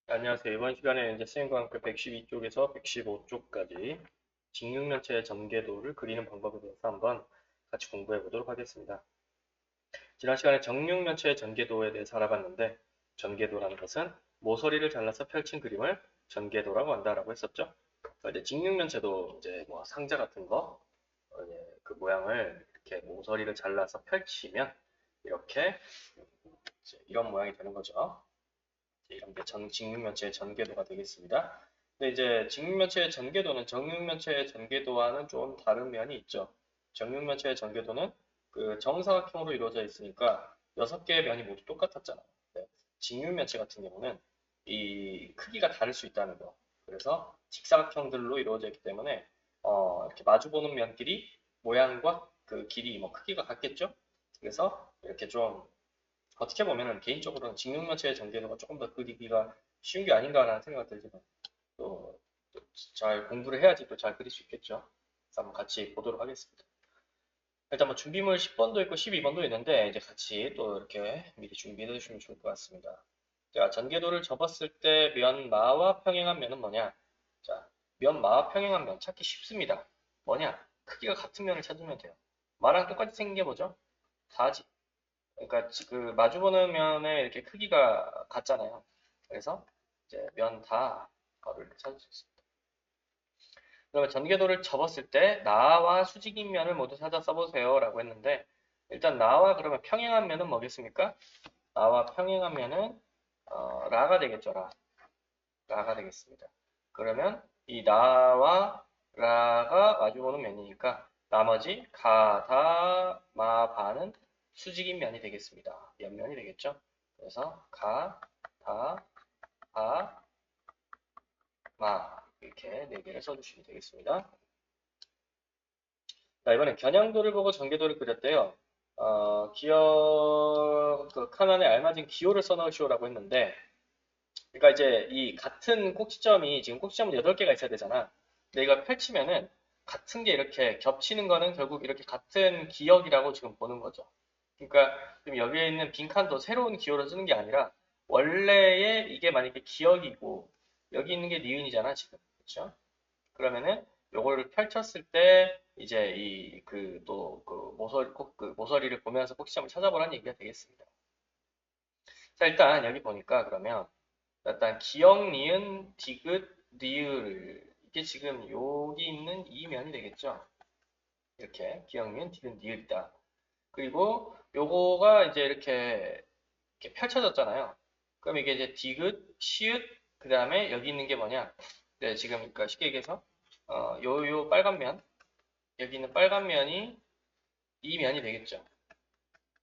안녕하세요. 이번 시간에 이제 쌤과 함께 112쪽에서 115쪽까지 직육면체의 전개도를 그리는 방법에 대해서 한번 같이 공부해 보도록 하겠습니다. 지난 시간에 정육면체의 전개도에 대해서 알아봤는데, 전개도라는 것은 모서리를 잘라서 펼친 그림을 전개도라고 한다라고 했었죠. 이제 직육면체도 이제 뭐 상자 같은 거, 이제 그 모양을 이렇게 모서리를 잘라서 펼치면 이렇게 이제 이런 모양이 되는 거죠. 이런 게 직육면체의 전개도가 되겠습니다. 근데 이제 직육면체의 전개도는 정육면체의 전개도와는 좀 다른 면이 있죠. 정육면체의 전개도는 그 정사각형으로 이루어져 있으니까 6개의 면이 모두 똑같았잖아요. 네. 직육면체 같은 경우는 이 크기가 다를 수 있다는 거. 그래서 직사각형들로 이루어져 있기 때문에 이렇게 마주보는 면끼리 모양과 그 길이 뭐 크기가 같겠죠? 그래서 이렇게 좀 어떻게 보면은 개인적으로는 직육면체의 전개도가 조금 더 그리기가 쉬운 게 아닌가라는 생각이 들지만 또 잘 공부를 해야지 또 잘 그릴 수 있겠죠. 그래서 한번 같이 보도록 하겠습니다. 일단 뭐 준비물 10번도 있고 12번도 있는데 이제 같이 또 이렇게 미리 준비해 두시면 좋을 것 같습니다. 자, 전개도를 접었을 때 면마와 평행한 면은 뭐냐? 자, 면마와 평행한 면 찾기 쉽습니다. 뭐냐? 크기가 같은 면을 찾으면 돼요. 마랑 똑같이 생긴 게 뭐죠? 다지. 그러니까 그 마주보는 면의 이렇게 크기가 같잖아요. 그래서 이제 면 다 거를 찾을 수 있습니다. 그러면 전개도를 접었을 때 나와 수직인 면을 모두 찾아 써보세요라고 했는데 일단 나와 그러면 평행한 면은 뭐겠습니까? 나와 평행한 면은 라가 되겠죠. 라가 되겠습니다. 그러면 이 나와 라가 마주보는 면이니까 나머지 가, 다, 마, 바는 수직인 면이 되겠습니다. 옆면이 되겠죠. 그래서 가, 다, 바, 마 이렇게 네 개를 써주시면 되겠습니다. 자, 이번엔 겨냥도를 보고 전개도를 그렸대요. 그 칸안에 알맞은 기호를 써넣으시오라고 했는데 그러니까 이제 이 같은 꼭지점이 지금 꼭지점은 8개가 있어야 되잖아. 근데 이걸 펼치면은 같은 게 이렇게 겹치는 거는 결국 이렇게 같은 기역이라고 지금 보는 거죠. 그러니까 지금 여기에 있는 빈칸도 새로운 기호를 쓰는 게 아니라 원래의 이게 만약에 기역이고 여기 있는 게 니은이잖아 지금. 그렇죠? 그러면은 요거를 펼쳤을 때 이제 이 그 또 그 모서리를 보면서 꼭지점을 찾아보라는 얘기가 되겠습니다. 자 일단 여기 보니까 그러면 일단 기역, 니은, 디귿, 리을 이게 지금 여기 있는 이 면이 되겠죠. 이렇게 기역, 니은, 디귿, 리을이다. 그리고 요거가 이제 이렇게 펼쳐졌잖아요. 그럼 이게 이제 디귿, 시읒, 그 다음에 여기 있는 게 뭐냐? 네, 지금 그러니까 쉽게 얘기해서 요 빨간 면, 여기 있는 빨간 면이 이 면이 되겠죠.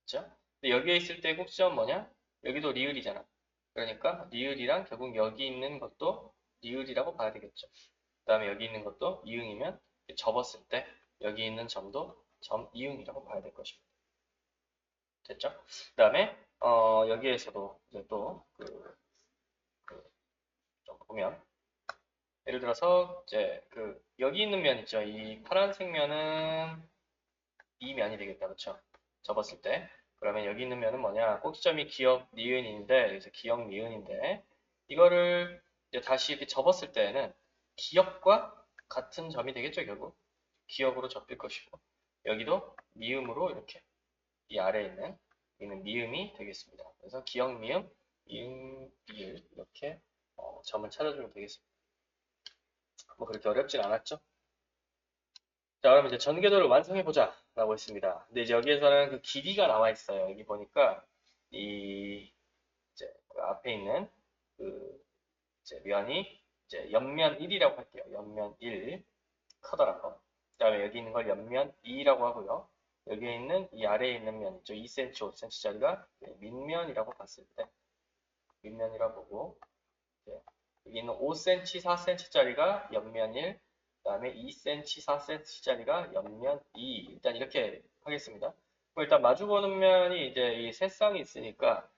그렇죠? 근데 여기에 있을 때 꼭지점 뭐냐? 여기도 리을이잖아. 그러니까 리을이랑 결국 여기 있는 것도 리을이라고 봐야 되겠죠. 그 다음에 여기 있는 것도 이응이면 접었을 때 여기 있는 점도 점 이응이라고 봐야 될 것입니다. 됐죠? 그 다음에 여기에서도 이제 또좀 보면 예를 들어서 이제 여기 있는 면 있죠. 이 파란색 면은 이 면이 되겠다. 그렇죠? 접었을 때. 그러면 여기 있는 면은 뭐냐? 꼭지점이 기역 니은인데 여기서 기역 니은인데 이거를 이제 다시 이렇게 접었을 때는 기역과 같은 점이 되겠죠, 결국. 기역으로 접힐 것이고 여기도 미음으로 이렇게 이 아래에 있는 미음이 되겠습니다. 그래서 기역 미음, 미음, 미을 이렇게 점을 찾아주면 되겠습니다. 뭐 그렇게 어렵진 않았죠? 자, 그럼 이제 전개도를 완성해 보자 라고 했습니다. 근데 이제 여기에서는 그 길이가 나와 있어요. 여기 보니까 이 이제 그 앞에 있는 그 이제 면이 이제 옆면 1이라고 할게요. 옆면 1 커다란 거. 그다음에 여기 있는 걸 옆면 2라고 하고요. 여기에 있는 이 아래에 있는 면 있죠. 2cm, 5cm짜리가 밑면이라고 봤을 때 밑면이라고 보고 이제 여기 있는 5cm, 4cm짜리가 옆면 1, 그다음에 2cm, 4cm짜리가 옆면 2. 일단 이렇게 하겠습니다. 그럼 일단 마주보는 면이 이제 이 세 쌍이 있으니까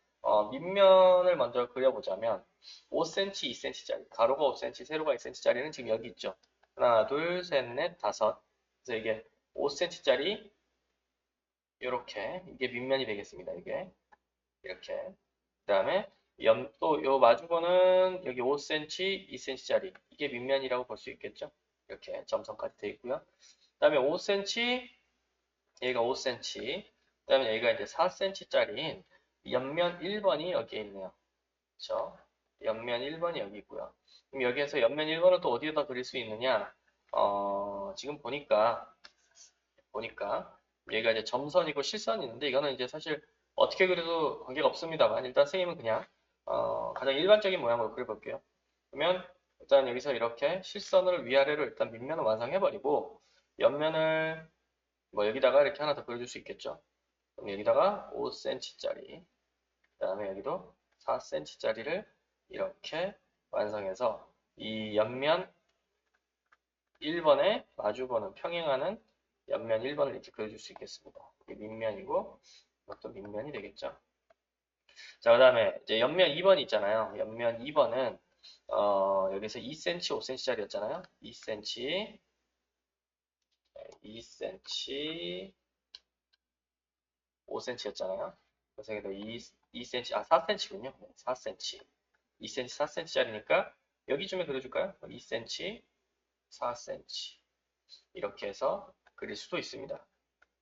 밑면을 먼저 그려보자면 5cm, 2cm짜리 가로가 5cm, 세로가 2cm짜리는 지금 여기 있죠. 하나, 둘, 셋, 넷, 다섯. 그래서 이게 5cm짜리 이렇게 이게 밑면이 되겠습니다. 이게 이렇게. 그다음에 또 요 마주보는 여기 5cm, 2cm짜리 이게 밑면이라고 볼 수 있겠죠. 이렇게 점선까지 되어 있고요. 그 다음에 5cm, 여기가 5cm, 그 다음에 여기가 이제 4cm짜리인 옆면 1번이 여기에 있네요. 그렇죠? 옆면 1번이 여기 있고요. 그럼 여기에서 옆면 1번을 또 어디에다 그릴 수 있느냐? 지금 보니까 여기가 이제 점선이고 실선이 있는데 이거는 이제 사실 어떻게 그려도 관계가 없습니다만 일단 선생님은 그냥 가장 일반적인 모양으로 그려볼게요. 그러면 일단 여기서 이렇게 실선을 위아래로 일단 밑면을 완성해버리고 옆면을 뭐 여기다가 이렇게 하나 더 그려줄 수 있겠죠. 그럼 여기다가 5cm짜리, 그 다음에 여기도 4cm짜리를 이렇게 완성해서 이 옆면 1번에 마주보는 평행하는 옆면 1번을 이렇게 그려줄 수 있겠습니다. 이게 밑면이고 이것도 밑면이 되겠죠. 자, 그 다음에 이제 옆면 2번 있잖아요. 옆면 2번은 여기서 2cm, 5cm짜리였잖아요. 2cm, 2cm, 5cm였잖아요. 그래서 여기다 2cm, 4cm군요. 4cm. 2cm, 4cm짜리니까 여기쯤에 그려줄까요? 2cm, 4cm. 이렇게 해서 그릴 수도 있습니다.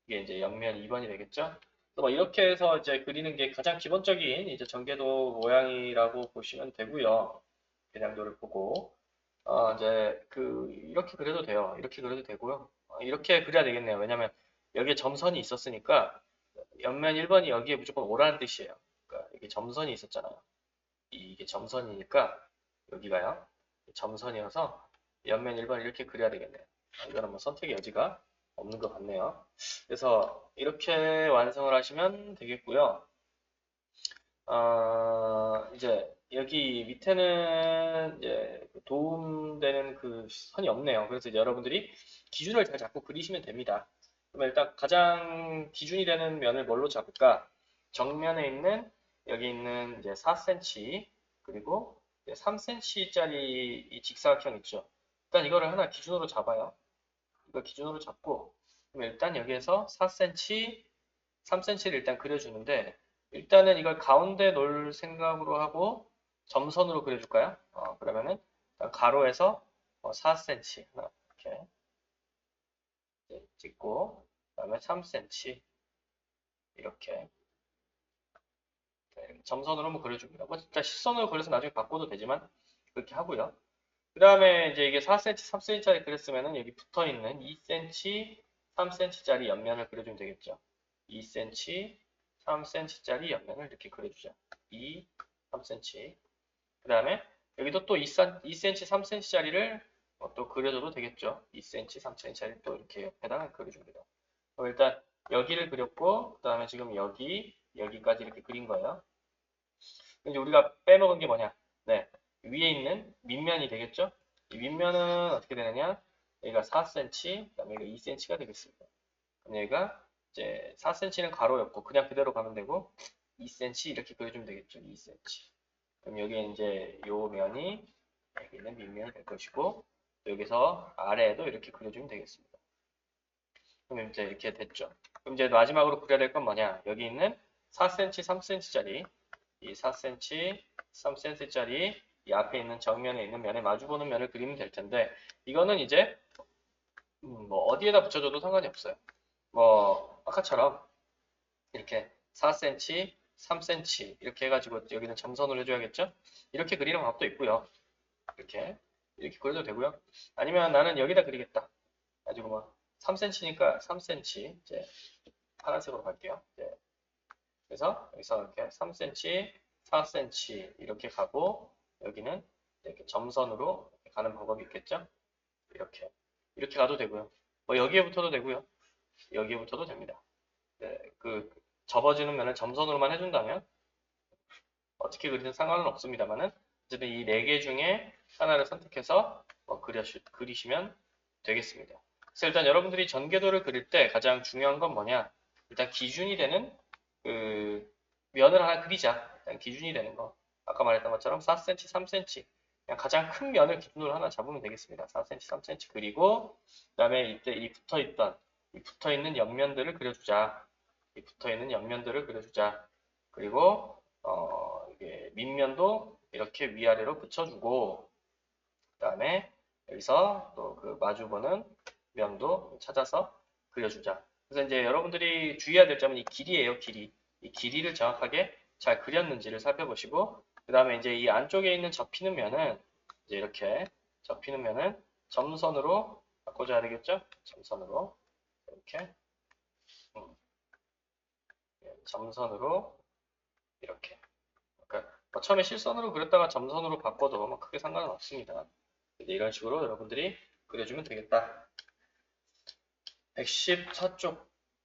이게 이제 옆면 2번이 되겠죠? 뭐 이렇게 해서 이제 그리는 게 가장 기본적인 이제 전개도 모양이라고 보시면 되고요. 계량도를 보고 이제 이렇게 그려도 돼요. 이렇게 그려도 되고요. 이렇게 그려야 되겠네요. 왜냐면 여기에 점선이 있었으니까 옆면 1번이 여기에 무조건 오라는 뜻이에요. 그러니까 이게 점선이 있었잖아요. 이게 점선이니까 여기가요. 점선이어서 옆면 1번 이렇게 그려야 되겠네요. 이거는 뭐 선택의 여지가 없는 것 같네요. 그래서 이렇게 완성을 하시면 되겠고요. 이제 여기 밑에는 이제 도움되는 그 선이 없네요. 그래서 이제 여러분들이 기준을 잘 잡고 그리시면 됩니다. 그러면 일단 가장 기준이 되는 면을 뭘로 잡을까? 정면에 있는 여기 있는 이제 4cm 그리고 3cm짜리 이 직사각형 있죠. 일단 이거를 하나 기준으로 잡아요. 이거 기준으로 잡고 그럼 일단 여기에서 4cm, 3cm를 일단 그려주는데 일단은 이걸 가운데 놓을 생각으로 하고 점선으로 그려줄까요? 그러면은 가로에서 4cm 하나 이렇게 찍고 그다음에 3cm 이렇게 점선으로 한번 그려줍니다. 뭐 진짜 실선으로 그려서 나중에 바꿔도 되지만 그렇게 하고요. 그 다음에 이제 이게 4cm, 3cm짜리 그렸으면은 여기 붙어 있는 2cm, 3cm짜리 옆면을 그려주면 되겠죠. 2cm, 3cm짜리 옆면을 이렇게 그려주자. 2, 3cm. 그 다음에 여기도 또 2cm, 3cm짜리를 또 그려줘도 되겠죠. 2cm, 3cm짜리 또 이렇게 옆에다가 그려줍니다. 그럼 일단 여기를 그렸고, 그 다음에 지금 여기까지 이렇게 그린 거예요. 이제 우리가 빼먹은 게 뭐냐? 네, 위에 있는 밑면이 되겠죠? 이 밑면은 어떻게 되느냐? 여기가 4cm, 그다음에 여기가 2cm가 되겠습니다. 그럼 여기가 이제 4cm는 가로였고 그냥 그대로 가면 되고 2cm 이렇게 그려주면 되겠죠? 2cm. 그럼 여기 이제 요 면이 여기는 밑면이 될 것이고 여기서 아래에도 이렇게 그려주면 되겠습니다. 그럼 이제 이렇게 됐죠. 그럼 이제 마지막으로 그려야 될 건 뭐냐? 여기 있는 4cm, 3cm짜리 이 4cm, 3cm짜리 이 앞에 있는 정면에 있는 면에 마주보는 면을 그리면 될 텐데 이거는 이제 뭐 어디에다 붙여줘도 상관이 없어요. 뭐 아까처럼 이렇게 4cm, 3cm 이렇게 해가지고 여기는 점선을 해줘야겠죠? 이렇게 그리는 방법도 있고요. 이렇게 그려도 되고요. 아니면 나는 여기다 그리겠다. 가지고 뭐 3cm니까 3cm 이제 파란색으로 갈게요. 그래서 여기서 이렇게 3cm, 4cm 이렇게 가고 여기는 이렇게 점선으로 가는 방법이 있겠죠? 이렇게 가도 되고요. 뭐 여기에 붙어도 되고요. 여기에 붙어도 됩니다. 네, 접어지는 면을 점선으로만 해준다면 어떻게 그리든 상관은 없습니다만은 어쨌든 이 네 개 중에 하나를 선택해서 그리시면 되겠습니다. 그래서 일단 여러분들이 전개도를 그릴 때 가장 중요한 건 뭐냐? 일단 기준이 되는 그 면을 하나 그리자. 일단 기준이 되는 거. 아까 말했던 것처럼 4cm, 3cm. 그냥 가장 큰 면을 기준으로 하나 잡으면 되겠습니다. 4cm, 3cm 그리고 그다음에 이때 이 붙어있는 옆면들을 그려주자. 이 붙어있는 옆면들을 그려주자. 그리고 이게 밑면도 이렇게 위아래로 붙여주고, 그 다음에 여기서 또 그 마주보는 면도 찾아서 그려주자. 그래서 이제 여러분들이 주의해야 될 점은 이 길이에요, 길이. 이 길이를 정확하게 잘 그렸는지를 살펴보시고, 그 다음에 이제 이 안쪽에 있는 접히는 면은 이제 이렇게 접히는 면은 점선으로 바꿔줘야 되겠죠? 점선으로 이렇게 점선으로 이렇게. 그러니까 뭐 처음에 실선으로 그렸다가 점선으로 바꿔도 뭐 크게 상관은 없습니다. 이런 식으로 여러분들이 그려주면 되겠다. 114쪽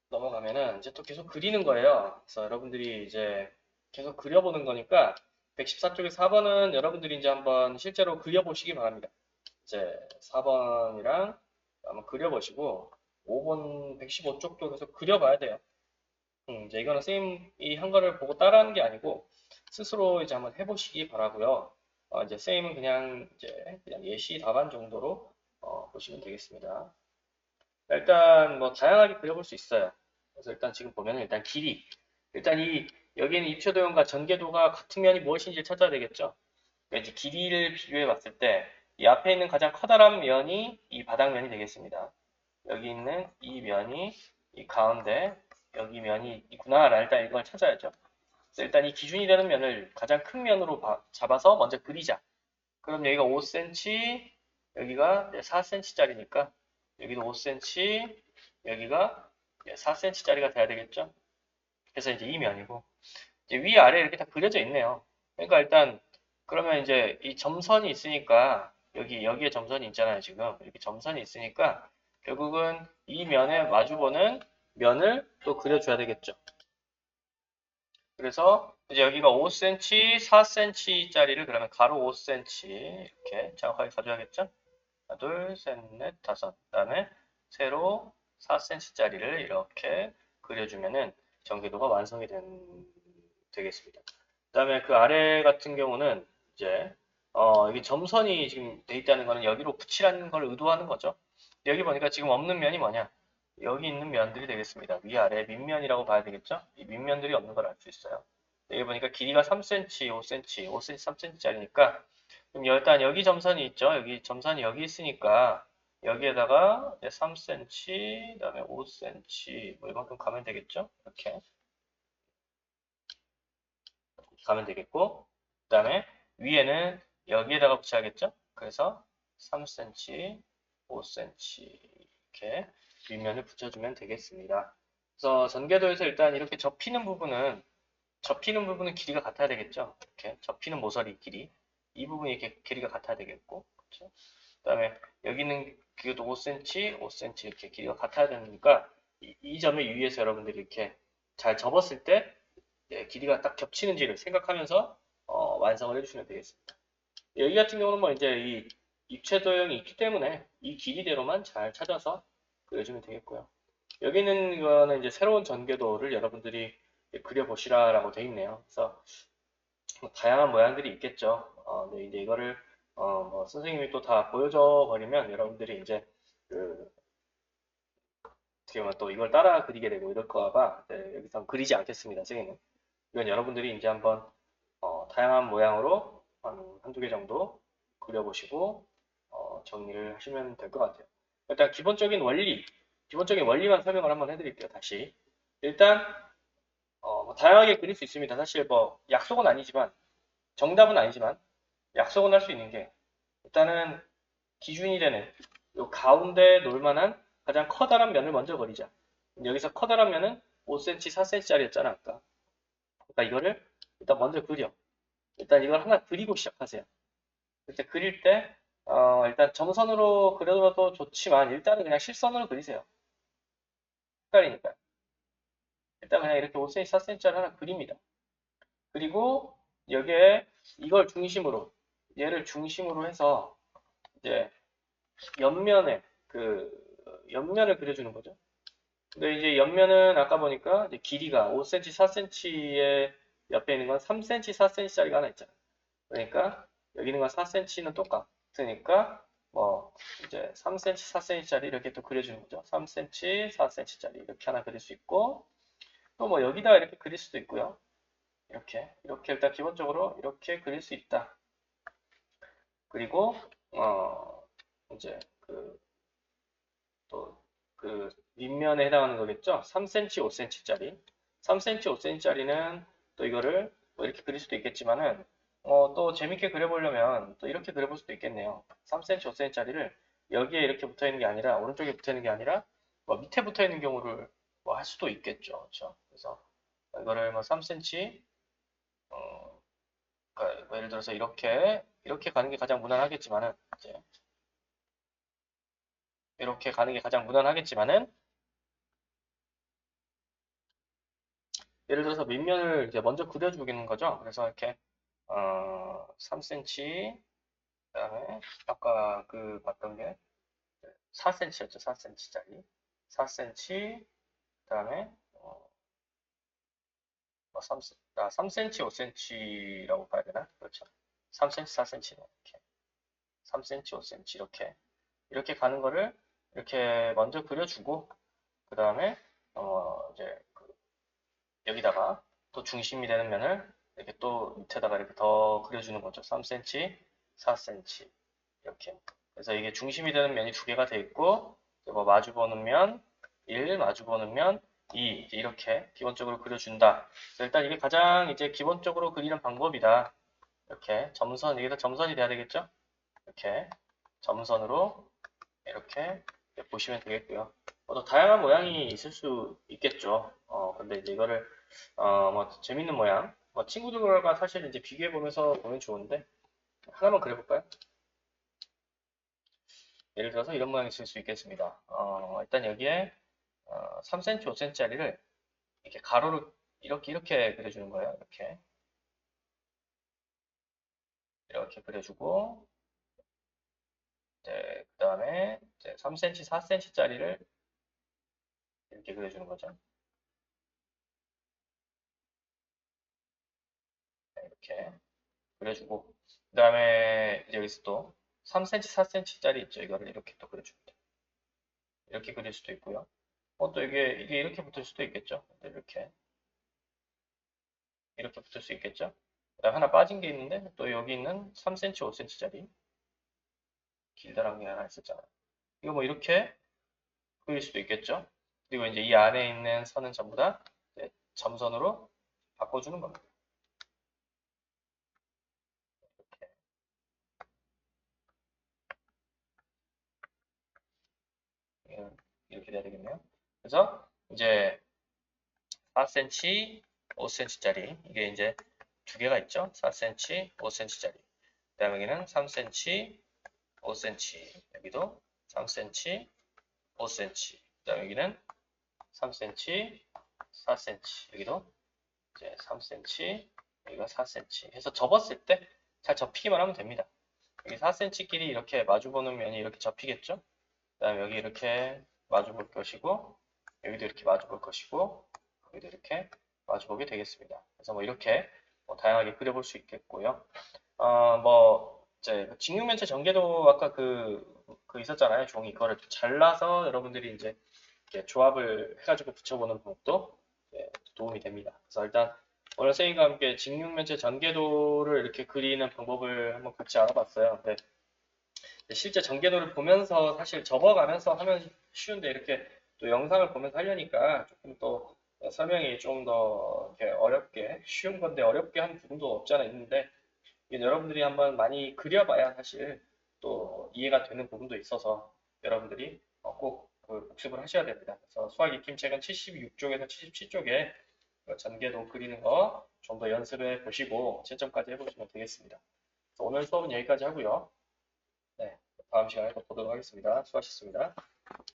넘어가면은 이제 또 계속 그리는 거예요. 그래서 여러분들이 이제 계속 그려보는 거니까 114쪽에 4번은 여러분들이 이제 한번 실제로 그려보시기 바랍니다. 이제 4번이랑 한번 그려보시고 5번 115쪽도 계속 그려봐야 돼요. 이제 이거는 쌤이 한 거를 보고 따라하는 게 아니고 스스로 이제 한번 해보시기 바라고요. 이제 쌤은 그냥 이제 그냥 예시 답안 정도로 보시면 되겠습니다. 일단 뭐 다양하게 그려볼 수 있어요. 그래서 일단 지금 보면은 일단 길이, 일단 이 여기는 입체도형과 전개도가 같은 면이 무엇인지 찾아야 되겠죠. 그러니까 이제 길이를 비교해 봤을 때 이 앞에 있는 가장 커다란 면이 이 바닥면이 되겠습니다. 여기 있는 이 면이 이 가운데 여기 면이 있구나. 일단 이걸 찾아야죠. 그래서 일단 이 기준이 되는 면을 가장 큰 면으로 잡아서 먼저 그리자. 그럼 여기가 5cm, 여기가 4cm짜리니까 여기도 5cm, 여기가 4cm짜리가 돼야 되겠죠? 그래서 이제 이 면이고 이제 위아래 이렇게 다 그려져 있네요. 그러니까 일단 그러면 이제 이 점선이 있으니까 여기에 점선이 있잖아요, 지금. 이렇게 점선이 있으니까 결국은 이 면에 마주보는 면을 또 그려줘야 되겠죠. 그래서 이제 여기가 5cm, 4cm짜리를 그러면 가로 5cm 이렇게 정확하게 가져야겠죠? 하나, 둘, 셋, 넷, 다섯. 그다음에 세로 4cm짜리를 이렇게 그려주면은 전개도가 완성이 되겠습니다. 그다음에 그 아래 같은 경우는 이제 여기 점선이 지금 돼 있다는 거는 여기로 붙이라는 걸 의도하는 거죠. 여기 보니까 지금 없는 면이 뭐냐? 여기 있는 면들이 되겠습니다. 위아래 밑면이라고 봐야 되겠죠? 이 밑면들이 없는 걸 알 수 있어요. 여기 보니까 길이가 3cm, 5cm, 5cm, 3cm짜리니까 그럼 일단 여기 점선이 있죠? 여기 점선이 여기 있으니까 여기에다가 3cm, 그다음에 5cm 뭐 이만큼 가면 되겠죠? 이렇게 가면 되겠고 그다음에 위에는 여기에다가 붙여야겠죠? 그래서 3cm, 5cm 이렇게 윗면을 붙여주면 되겠습니다. 그래서 전개도에서 일단 이렇게 접히는 부분은 길이가 같아야 되겠죠? 이렇게 접히는 모서리 길이 이 부분이 이렇게 길이가 같아야 되겠고 그렇죠? 그다음에 여기는 길이도 5cm, 5cm 이렇게 길이가 같아야 되니까 이 점의 유의에서 여러분들이 이렇게 잘 접었을 때 길이가 딱 겹치는지를 생각하면서 완성을 해주시면 되겠습니다. 여기 같은 경우는 뭐 이제 이 입체 도형이 있기 때문에 이 길이대로만 잘 찾아서 그려주면 되겠고요. 여기는 이거는 이제 새로운 전개도를 여러분들이 그려보시라라고 되어 있네요. 그래서 뭐 다양한 모양들이 있겠죠. 네, 이제 이거를 뭐 선생님이 또 다 보여줘 버리면 여러분들이 이제 그 어떻게 보면 또 이걸 따라 그리게 되고 이럴까 봐 여기서 그리지 않겠습니다. 선생님은. 이건 여러분들이 이제 한번 다양한 모양으로 한두 개 정도 그려보시고 정리를 하시면 될 것 같아요. 일단 기본적인 원리만 설명을 한번 해드릴게요. 다시. 일단 뭐 다양하게 그릴 수 있습니다. 사실 뭐 약속은 아니지만 정답은 아니지만 약속은 할 수 있는 게 일단은 기준이 되는 요 가운데 놀 만한 가장 커다란 면을 먼저 그리자. 여기서 커다란 면은 5cm, 4cm짜리였잖아 아까. 그러니까 이거를 일단 먼저 그려. 일단 이걸 하나 그리고 시작하세요. 일단 그릴 때 일단 점선으로 그려도 좋지만 일단은 그냥 실선으로 그리세요. 헷갈리니까. 일단 그냥 이렇게 5cm, 4cm짜리 하나 그립니다. 그리고 여기에 이걸 중심으로 얘를 중심으로 해서 이제 옆면에 옆면을 그려주는 거죠. 근데 이제 옆면은 아까 보니까 이제 길이가 5cm, 4cm의 옆에 있는 건 3cm, 4cm짜리가 하나 있잖아요. 그러니까 여기 있는 건 4cm는 똑같으니까 뭐 이제 3cm, 4cm짜리 이렇게 또 그려주는 거죠. 3cm, 4cm짜리 이렇게 하나 그릴 수 있고 또 뭐 여기다 이렇게 그릴 수도 있고요. 이렇게 일단 기본적으로 이렇게 그릴 수 있다. 그리고 이제 또 윗면에 해당하는 거겠죠? 3cm, 5cm짜리. 3cm, 5cm짜리는 또 이거를 뭐 이렇게 그릴 수도 있겠지만은 또 재밌게 그려보려면 또 이렇게 그려볼 수도 있겠네요. 3cm, 5cm짜리를 여기에 이렇게 붙어 있는 게 아니라 오른쪽에 붙어 있는 게 아니라 뭐 밑에 붙어 있는 경우를 뭐 할 수도 있겠죠. 그렇죠? 그래서 이거를 뭐 3cm 그러니까 뭐 예를 들어서 이렇게 가는 게 가장 무난하겠지만은 이제 이렇게 가는 게 가장 무난하겠지만은 예를 들어서 밑면을 이제 먼저 그려주는 거죠. 그래서 이렇게 3cm 그다음에 아까 봤던 게 4cm였죠. 4cm짜리 4cm 그다음에 3cm, 5cm라고 봐야 되나? 그렇죠. 3cm, 4cm네. 이렇게 3cm, 5cm 이렇게 가는 거를 이렇게 먼저 그려주고 그 다음에 이제 여기다가 또 중심이 되는 면을 이렇게 또 밑에다가 이렇게 더 그려주는 거죠. 3cm, 4cm 이렇게. 그래서 이게 중심이 되는 면이 두 개가 돼 있고 뭐 마주보는 면 1, 마주보는 면 2, 이렇게 기본적으로 그려준다. 그래서 일단 이게 가장 이제 기본적으로 그리는 방법이다. 이렇게 여기다 점선이 돼야 되겠죠? 이렇게 점선으로 이렇게 보시면 되겠고요. 더 다양한 모양이 있을 수 있겠죠. 근데 이제 이거를 뭐 재밌는 모양, 뭐 친구들과 사실 이제 비교해 보면서 보면 좋은데 하나만 그려볼까요? 예를 들어서 이런 모양이 있을 수 있겠습니다. 일단 여기에 3cm, 5cm짜리를 이렇게 가로로 이렇게 그려주는 거예요. 이렇게 그려주고 그 다음에 3cm, 4cm짜리를 이렇게 그려주는 거죠. 이렇게 그려주고 그 다음에 여기서 또 3cm, 4cm짜리 있죠. 이거를 이렇게 또 그려줍니다. 이렇게 그릴 수도 있고요. 또 이게 이렇게 붙을 수도 있겠죠. 이렇게 붙을 수 있겠죠. 그다음 하나 빠진 게 있는데 또 여기 있는 3cm, 5cm짜리 길다란 게 하나 있었잖아요. 이거 뭐 이렇게 그릴 수도 있겠죠. 그리고 이제 이 안에 있는 선은 전부 다 점선으로 바꿔주는 겁니다. 이렇게 돼야 되겠네요. 그래서 이제 4cm, 5cm짜리 이게 이제 두 개가 있죠. 4cm, 5cm짜리. 그 다음에 여기는 3cm, 5cm. 여기도 3cm, 5cm. 그 다음에 여기는 3cm, 4cm. 여기도 이제 3cm, 여기가 4cm. 해서 접었을 때 잘 접히기만 하면 됩니다. 여기 4cm끼리 이렇게 마주보는 면이 이렇게 접히겠죠? 그 다음에 여기 이렇게 마주볼 것이고, 여기도 이렇게 마주볼 것이고, 여기도 이렇게 마주보게 되겠습니다. 그래서 뭐 이렇게 다양하게 그려볼 수 있겠고요. 이제 직육면체 전개도 아까 있었잖아요. 종이 그거를 잘라서 여러분들이 이제 이렇게 조합을 해가지고 붙여보는 방법도 도움이 됩니다. 그래서 일단 오늘 선생님과 함께 직육면체 전개도를 이렇게 그리는 방법을 한번 같이 알아봤어요. 근데 실제 전개도를 보면서 사실 접어가면서 하면 쉬운데 이렇게 또 영상을 보면서 하려니까 조금 또 설명이 좀 더 어렵게 쉬운 건데 어렵게 하는 부분도 없지 않아 있는데 이게 여러분들이 한번 많이 그려봐야 사실 또 이해가 되는 부분도 있어서 여러분들이 꼭 복습을 하셔야 됩니다. 그래서 수학 익힘책은 76쪽에서 77쪽에 전개도 그리는 거 좀 더 연습해 보시고 채점까지 해보시면 되겠습니다. 오늘 수업은 여기까지 하고요. 네, 다음 시간에 또 보도록 하겠습니다. 수고하셨습니다.